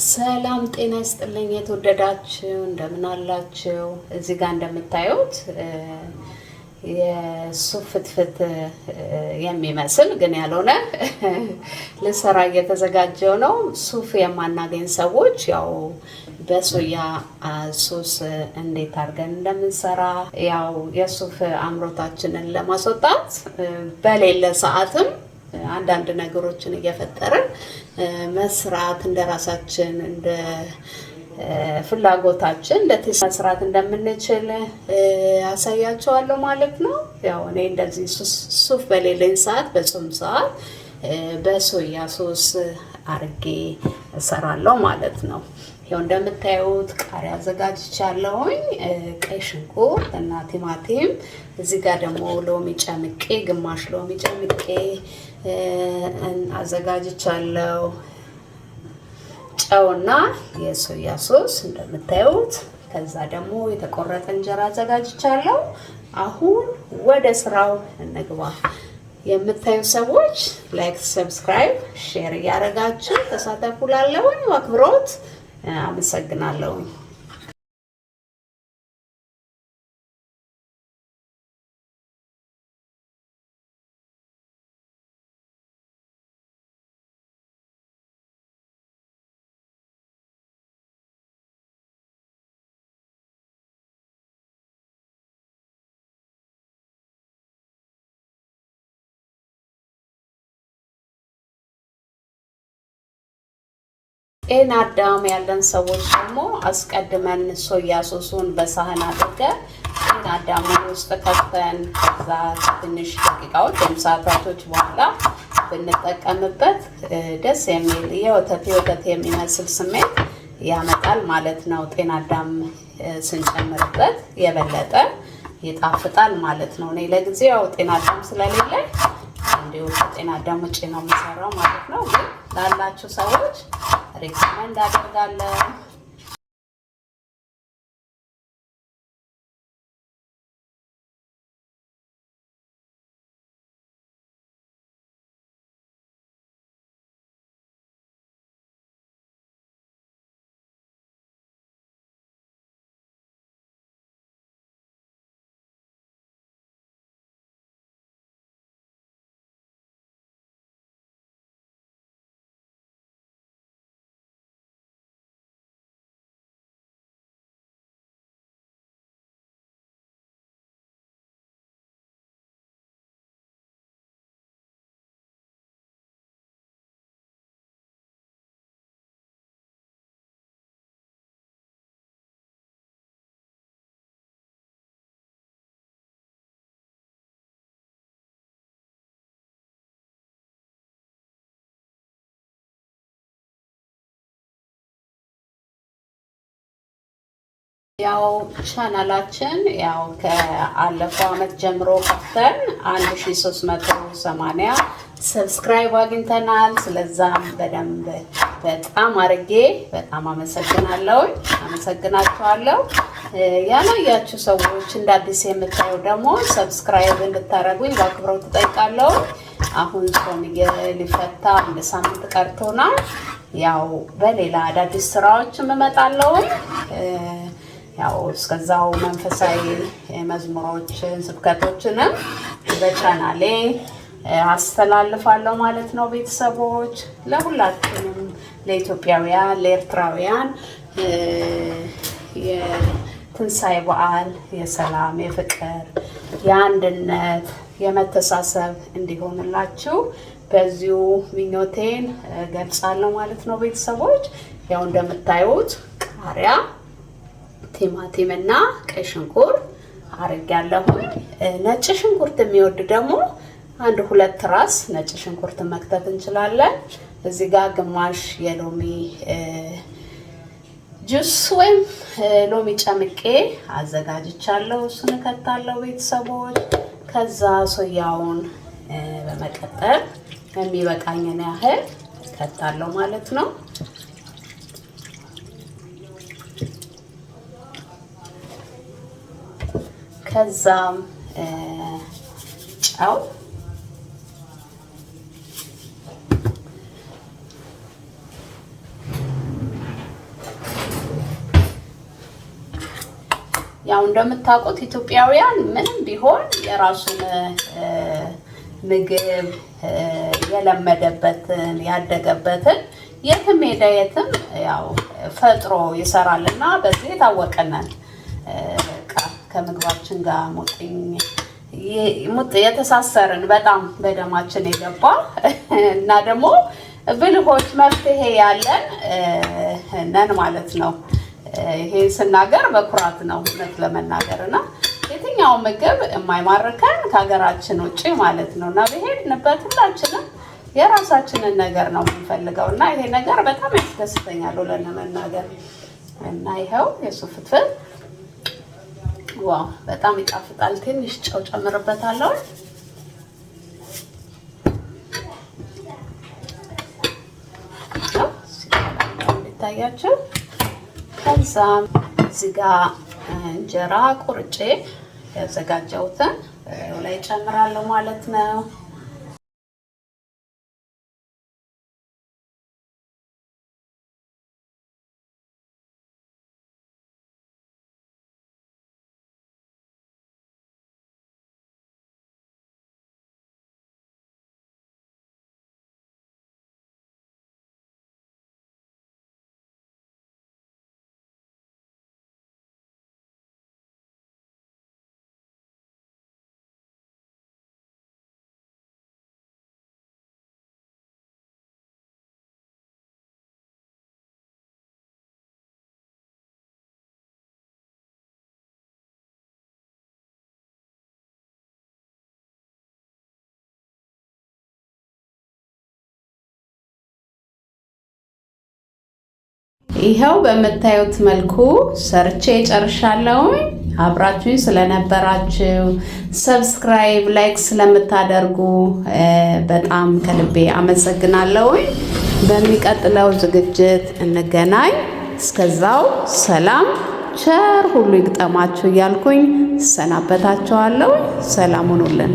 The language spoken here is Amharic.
ሰላም ጤና ይስጥልኝ የተወደዳችሁ እንደምን አላችሁ? እዚህ ጋር እንደምታዩት የሱፍ ፍትፍት የሚመስል ግን ያልሆነ ለሰራ እየተዘጋጀው ነው። ሱፍ የማናገኝ ሰዎች ያው በሶያ ሶስ እንዴት አድርገን እንደምንሰራ ያው የሱፍ አምሮታችንን ለማስወጣት በሌለ ሰዓትም አንዳንድ ነገሮችን እየፈጠርን መስራት እንደራሳችን እንደ ፍላጎታችን እንደተስ መስራት እንደምንችል አሳያቸዋለሁ ማለት ነው። ያው እኔ እንደዚህ ሱፍ በሌለኝ ሰዓት በጾም ሰዓት በሶያ ሶስ አርጌ እሰራለሁ ማለት ነው። ያው እንደምታዩት ቃሪያ አዘጋጅቻለሁኝ፣ ቀይ ሽንኩርት እና ቲማቲም፣ እዚህ ጋር ደግሞ ሎሚ ጨምቄ ግማሽ ሎሚ ጨምቄ አዘጋጅቻለሁ። ጨውና የሶያ ሶስ እንደምታዩት፣ ከዛ ደግሞ የተቆረጠ እንጀራ አዘጋጅቻለሁ። አሁን ወደ ስራው እንግባ። የምታዩ ሰዎች ላይክ፣ ሰብስክራይብ፣ ሼር እያደረጋችሁ ተሳተፉ። ላለሁኝ አክብሮት አመሰግናለሁ። ጤና አዳም ያለን ሰዎች ደግሞ አስቀድመን ሶያ ሶሱን በሳህን አድርገን ጤና አዳም ውስጥ ከተን ከዛ ትንሽ ደቂቃዎች ወይም ሰዓታቶች በኋላ ብንጠቀምበት ደስ የሚል የወተት የሚመስል ስሜት ያመጣል ማለት ነው። ጤና አዳም ስንጨምርበት የበለጠ ይጣፍጣል ማለት ነው። እኔ ለጊዜው ያው ጤና አዳም ስለሌለ እንዲሁ ጤና አዳም ውጪ ነው የምሰራው ማለት ነው። ግን ላላችሁ ሰዎች ሪኮመንድ አደርጋለሁ። ያው ቻናላችን ያው ከአለፈው አመት ጀምሮ ከፍተን 1380 ሰብስክራይብ አግኝተናል። ስለዛም በደንብ በጣም አርጌ በጣም አመሰግናችኋለሁ። ያላያችሁ ሰዎች እንደ አዲስ የምታዩ ደግሞ ሰብስክራይብ እንድታረጉኝ በአክብሮት እጠይቃለሁ። አሁን ጾም ሊፈታ አንድ ሳምንት ቀርቶናል። ያው በሌላ አዳዲስ ስራዎች እመጣለሁ። ያው እስከዛው መንፈሳዊ መዝሙሮችን ስብከቶችንም በቻናሌ አስተላልፋለሁ ማለት ነው። ቤተሰቦች ለሁላችንም ለኢትዮጵያውያን ለኤርትራውያን የትንሳኤ በዓል የሰላም፣ የፍቅር፣ የአንድነት፣ የመተሳሰብ እንዲሆንላችሁ በዚሁ ምኞቴን ገልጻለሁ ማለት ነው። ቤተሰቦች ያው እንደምታዩት ቃሪያ፣ ቲማቲም እና ቀይ ሽንኩርት አርጋለሁ። ነጭ ሽንኩርት የሚወድ ደግሞ አንድ ሁለት ራስ ነጭ ሽንኩርት መክተት እንችላለን። እዚህ ጋር ግማሽ የሎሚ ጁስ ወይም ሎሚ ጨምቄ አዘጋጅቻለሁ። እሱን ከታለው ቤተሰቦች። ከዛ ሶያውን በመቀጠል የሚበቃኝን ያህል ከታለው ማለት ነው። ከዛም ጨው፣ ያው እንደምታውቁት ኢትዮጵያውያን ምንም ቢሆን የራሱን ምግብ የለመደበትን ያደገበትን የትም ሄደ የትም ያው ፈጥሮ ይሰራልና በዚህ የታወቀነን ከምግባችን ጋር ሙጥ የተሳሰርን በጣም በደማችን የገባ እና ደግሞ ብልሆች መፍትሄ ያለን ነን ማለት ነው። ይሄ ስናገር በኩራት ነው እውነት ለመናገርና የትኛው ምግብ የማይማርከን ከሀገራችን ውጪ ማለት ነውና በሄድንበት ሁላችንም የራሳችንን ነገር ነው የምንፈልገው እና ይሄ ነገር በጣም ያስደስተኛል ለመናገር እና ይሄው የሱፍ ፍትፍት ዋው በጣም ይጣፍጣል። ትንሽ ጨው ጨምርበታለሁ። ይታያችሁ። ከዛም እዚህ ጋር እንጀራ ቁርጬ ያዘጋጀሁትን ላይ ጨምራለሁ ማለት ነው። ይሄው በመታዩት መልኩ ሰርቼ ጨርሻለሁ። አብራችሁኝ ስለነበራችሁ ሰብስክራይብ፣ ላይክ ስለምታደርጉ በጣም ከልቤ አመሰግናለሁ። በሚቀጥለው ዝግጅት እንገናኝ። እስከዛው ሰላም ቸር ሁሉ ይግጠማችሁ እያልኩኝ ሰናበታችኋለሁ። ሰላም ሁኑልን።